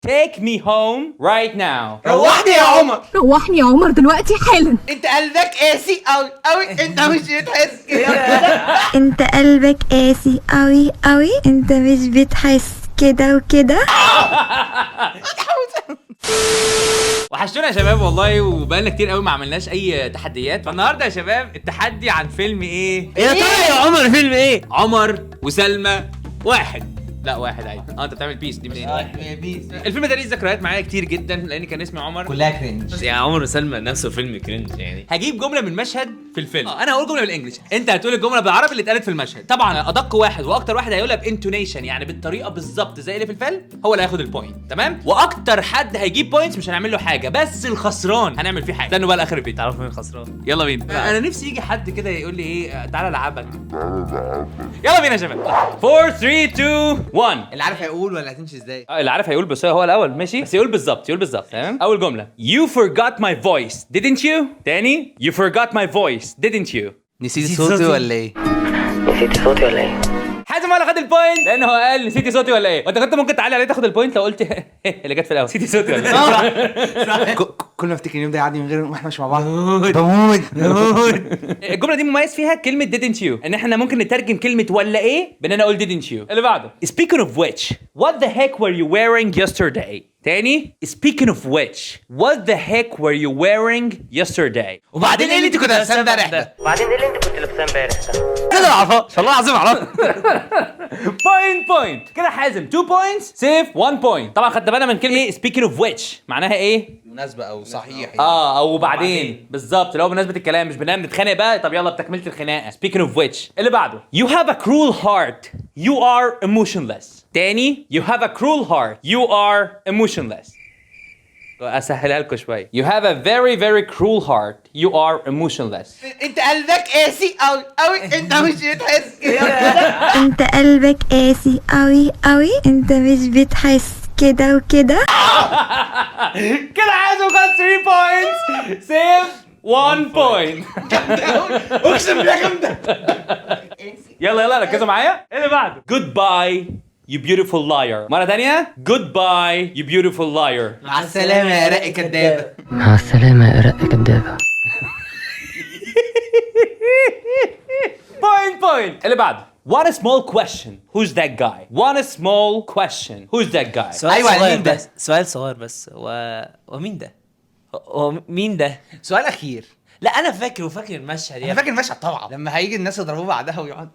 take me home right now. روحني يا عمر. روحني يا عمر دلوقتي حالا. انت قلبك قاسي قوي قوي، انت مش بتحس كده. انت قلبك قاسي قوي قوي، انت مش بتحس كده وكده. وحشتونا يا شباب والله، وبقالنا كتير قوي ما عملناش اي تحديات. فالنهارده يا شباب التحدي عن فيلم ايه؟ يا ترى يا عمر فيلم ايه؟ عمر وسلمى واحد. لا واحد عادي. انت بتعمل بيس دي منين؟ الفيلم ده ليه ذكريات معايا كتير جدا لان كان اسمي عمر. كلها كرنج. يا عمر وسلمى نفسه فيلم كرنج يعني. هجيب جمله من مشهد في الفيلم. انا هقول جمله بالانجلش، انت هتقول الجمله بالعربي اللي اتقالت في المشهد. طبعا ادق واحد واكتر واحد هيقولها بانتونيشن، يعني بالطريقه بالظبط زي اللي في الفيلم، هو اللي هياخد البوينت. تمام؟ واكتر حد هيجيب بوينتس مش هنعمل له حاجه، بس الخسران هنعمل فيه حاجه. استنوا بقى لاخر الفيديو تعرف مين خسران؟ يلا بينا. انا نفسي يجي حد كده يقول لي ايه، تعالى العبك. يلا بينا يا شباب. 4 3 2 1. اللي عارف هيقول ولا هتمشي ازاي؟ اللي عارف هيقول، بس هو الاول ماشي، بس يقول بالظبط تمام. اول جمله You forgot my voice didn't you. تاني You forgot my voice didn't you. نسيت صوتي ولا ايه؟ حازم ولا خد البوينت لان هو قال نسيتي صوتي ولا ايه. وانت كنت ممكن تعلي عليه تاخد البوينت لو قلت اللي جت في الاول نسيتي صوتي ولا ايه. كل ما افتكر اليوم ده يعدي من غير واحنا مش مع بعض بموت. الجمله دي مميز فيها كلمه didn't you، ان احنا ممكن نترجم كلمه ولا ايه بان انا اقول didn't you. اللي بعده Speaking of which what the heck were you wearing yesterday. تاني Speaking of which what the heck were you wearing yesterday. وبعدين ايه اللي انت كنت لابساه امبارح ده؟ كده عرفها والله العظيم عرفها. بوينت كده. حازم 2 بوينتس، سيف 1 بوينت. طبعا خدت بالنا من كلمه Speaking of which معناها ايه؟ مناسبة او صحيح يعني. او بعدين بالظبط، لو بمناسبه الكلام مش بنام نتخانق بقى. طب يلا بتكمله الخناقه. Speaking of which اللي بعده You have a cruel heart you are emotionless. تاني You have a cruel heart you are emotionless. اسهلها لكم شويه. You have a very very cruel heart you are emotionless. انت قلبك قاسي قوي قوي، انت مش بتحس كده. انت قلبك قاسي قوي قوي، انت مش بتحس كده وكده. كده عايزه خد 3 بوينتس، سيف 1 بوينت. اقسم بالله جامدة. يلا ركزوا معايا. ايه اللي بعده؟ Goodbye you beautiful liar. مرة تانية Goodbye you beautiful liar. مع السلامة يا رق كدابة. مع السلامة يا رق كدابة. بوينت. اللي بعده One small question who's that guy. One small question who's that guy. سؤال أيوة، صغير مين ده؟ بس، سؤال صغير بس. ومين ده؟ هو مين ده؟ سؤال اخير. لا انا فاكر المشهد انا فاكر المشهد طبعا لما هيجي الناس يضربوه بعدها ويقعد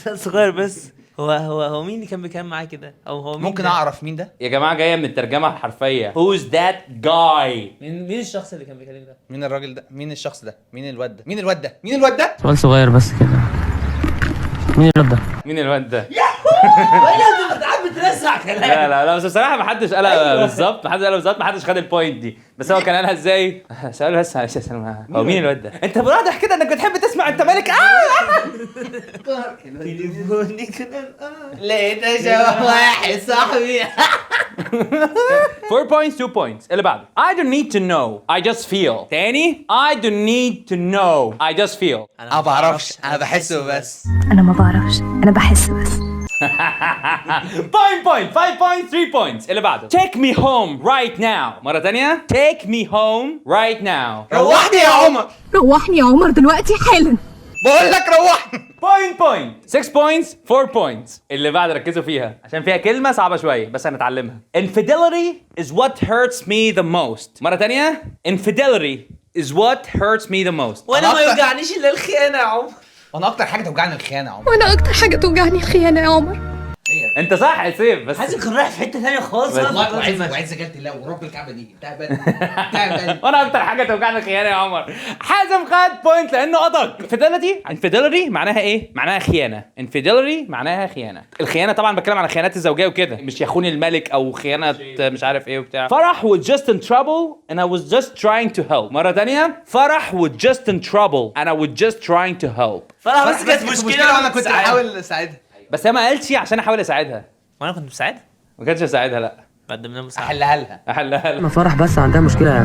سؤال صغير بس. هو مين اللي كان بيتكلم معاه كده؟ او هو مين ممكن ده؟ اعرف مين ده؟ يا جماعة جاية من الترجمة الحرفية who's that guy. مين الشخص اللي كان بيتكلم ده؟ مين الراجل ده؟ مين الشخص ده؟ مين الواد ده؟ سؤال صغير بس كده. مين الواد ده؟ مين الواد ده؟ انت قاعد بترزع كلام. لا بس بصراحة محدش قالها بالظبط، محدش خد البوينت دي. بس هو كان قالها ازاي؟ سؤال بس معلش يا سلمى، هو مين الواد ده؟ انت واضح كده انك بتحب تسمع انت مالك. لقيت شبه واحد صاحبي. 4 points 2 points. اللي بعده I don't need to know I just feel. تاني I don't need to know I just feel. انا ما بعرفش، انا بحسه بس. انا ما بعرفش، انا بحس بس. point 5 points 3 points. اللي بعده Take me home right now. مرة تانية Take me home right now. روحني يا عمر. روحني يا عمر دلوقتي حالا. بقول لك روحني. point 6 points 4 points. اللي بعد ركزوا فيها عشان فيها كلمة صعبة شوية بس هنتعلمها. Infidelity is what hurts me the most. مرة تانية Infidelity is what hurts me the most. وانا ما يوجعنيش الا الخيانه يا عمر. وانا اكتر حاجه توجعني الخيانه يا عمر. وانا اكتر حاجة توجعني الخيانة يا عمر. انت صح يا سيف بس حازم كان رايح في حته ثانيه خالص. والله وعايز جلت الله ورب الكعبه دي تعبان. وانا اكتر حاجه توجعني الخيانه يا عمر. حازم خد بوينت لانه ادق. انفيدلتي معناها ايه؟ معناها خيانه. انفيدلتي معناها خيانه. الخيانه طبعا بتكلم عن الخيانات الزوجيه وكده، مش يخون الملك او خيانه مش عارف ايه وبتاع. فرح was just in trouble and I was just trying to help. مره ثانيه فرح was just in trouble and I was just trying to help. فرح بس كانت مشكله وانا كنت بحاول اساعدها. بس هي ما قالتش عشان احاول اساعدها. وانا كنت مساعد. ما كانش اساعدها لا. قدمنا مساعده. احلها لها. ما فرح بس عندها مشكلة،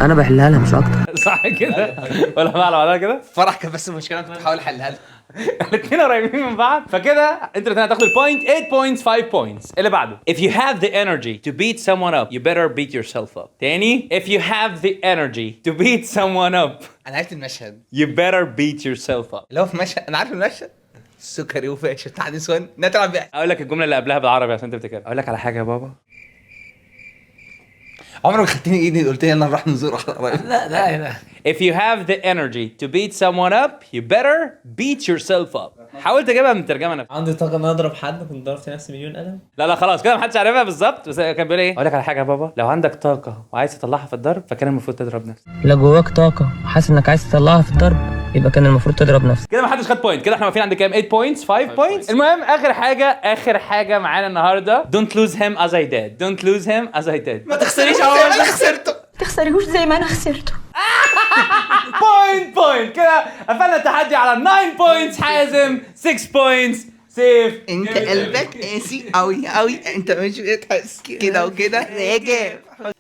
انا بحلها لها مش اكتر. صح كده ولا معنى بعدها كده؟ فرح كان بس المشكله كنت بحاول احلها لها. الاثنين قريبين من بعض، فكده انتوا الاثنين هتاخدوا البوينت. 8 points 5 points. اللي بعده. If you have the energy to beat someone up, you better beat yourself up. تاني. If you have the energy to beat someone up, انا عرفت المشهد you better beat yourself up. اللي هو في مشهد، انا عارف المشهد. سكري وفاشل بتاع نسوان نتلعب بيها. اقول لك الجمله اللي قبلها بالعربي عشان تفتكر. اقول لك على حاجه يا بابا. عمرك ما خدتني ايدي قلت لي يلا نروح نزور لا If you have the energy to beat someone up, you better beat yourself up. حاولت اجيبها من الترجمه نفسها. عندي طاقه ان اضرب حد، كنت ضربت نفسي مليون قلم. لا خلاص كده محدش عارفها بالظبط، بس كان بيقول ايه؟ اقول لك على حاجه يا بابا، لو عندك طاقه وعايز تطلعها في الضرب فكان المفروض تضرب نفسك. لو جواك طاقة وحاسس انك عايز تطلعها في الضرب يبقى كان المفروض تضرب نفسك. كده محدش خد بوينت، كده احنا واقفين عند كام؟ 8 points 5 points. المهم اخر حاجه معانا النهارده. Don't lose him as I did. Don't lose him as I did. ما تخسريش يا عمر، انا خسرته. تخسريهوش زي ما انا خسرته. بوينت كده قفلنا التحدي على 9 points. حازم 6 points. سيف انت قلبك قاسي قوي قوي، انت مش بتحس كده وكده راجع.